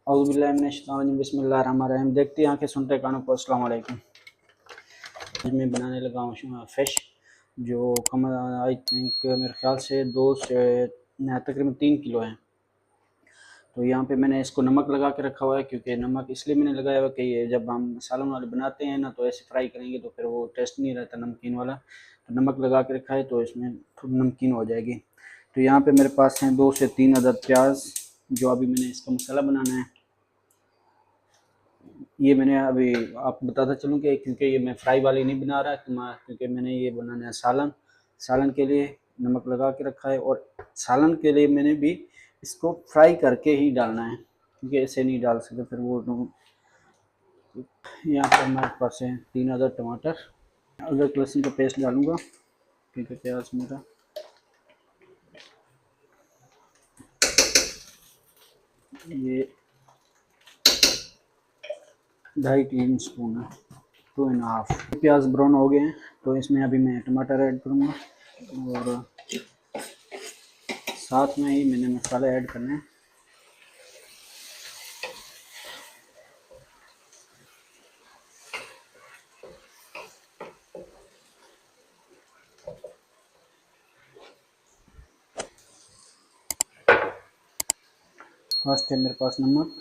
औज़ुबिल्लाहि बिस्मिल्लाहिर्रहमानिर्रहीम। देखते हैं आंखें सुनते कानों को। अस्सलाम वालेकुम। आज मैं बनाने लगा हूँ फ़िश, जो कम आई थिंक मेरे ख्याल से तकरीबन 3 किलो है। तो यहाँ पे मैंने इसको नमक लगा के रखा हुआ है, क्योंकि नमक इसलिए मैंने लगाया हुआ कि ये जब हम सालन वाले बनाते हैं ना, तो ऐसे फ्राई करेंगे तो फिर वो टेस्ट नहीं रहता नमकीन वाला। तो नमक लगा के रखा है तो इसमें थोड़ी नमकीन हो जाएगी। तो यहाँ पे मेरे पास हैं 2 से 3 अदद प्याज, जो अभी मैंने इसका मसाला बनाना है। ये मैंने अभी आपको बताता चलूँ कि क्योंकि ये मैं फ्राई वाली नहीं बना रहा, क्योंकि मैंने ये बनाना है सालन के लिए नमक लगा के रखा है, और सालन के लिए मैंने भी इसको फ्राई करके ही डालना है, क्योंकि ऐसे नहीं डाल सकते फिर वो। यहाँ पर हमारे पास है 3 अदद टमाटर, अदरक लहसुन का पेस्ट डालूँगा, क्योंकि प्याज मेरा ये 2.5 स्पून है, 2.5। प्याज ब्राउन हो गए हैं तो इसमें अभी मैं टमाटर ऐड करूँगा, और साथ में ही मैंने मसाले ऐड करने हैं। फर्स्ट है मेरे पास नमक,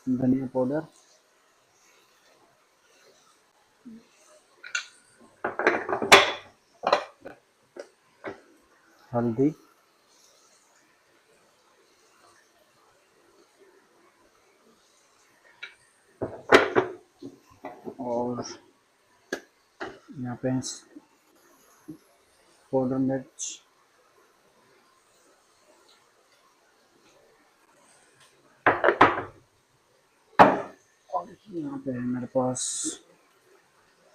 धनिया पाउडर, हल्दी, और यहाँ पे पाउडर मिर्च, और यहाँ पे है मेरे पास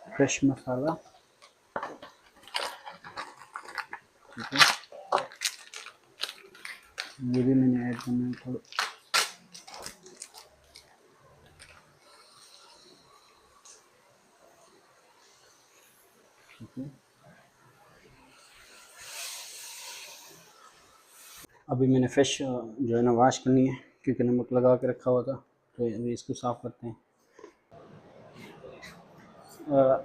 फ्रेश मसाला। ठीक है, ये भी मैंने ऐड करना है थोड़ा। ठीक है, अभी मैंने फ़िश जो है ना वॉश करनी है, क्योंकि नमक लगा के रखा हुआ था। तो अभी इसको साफ़ करते हैं।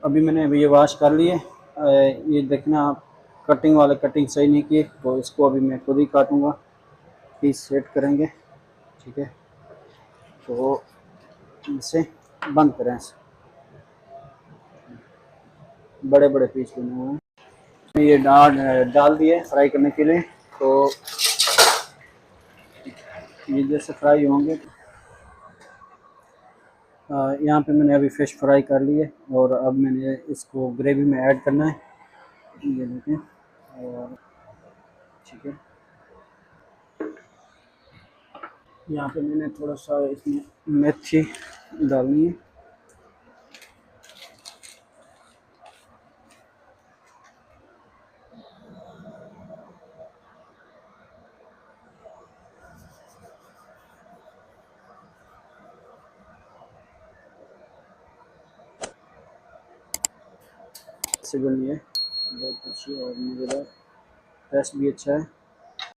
अभी मैंने ये वॉश कर लिए। ये देखना आप, कटिंग वाले कटिंग सही नहीं किए, तो इसको अभी मैं खुद ही काटूँगा, पीस सेट करेंगे। ठीक है, तो इसे बंद करें, बड़े बड़े पीस बने हुए हैं। ये डाल दिए फ्राई करने के लिए, तो ये जैसे फ्राई होंगे। यहाँ पे मैंने अभी फ़िश फ्राई कर लिए, और अब मैंने इसको ग्रेवी में ऐड करना है। ये देखें, और ठीक है, यहाँ पे मैंने थोड़ा सा इसमें मेथी डालनी है। से बनी है बहुत अच्छी, और मज़ेदार, टेस्ट भी अच्छा है।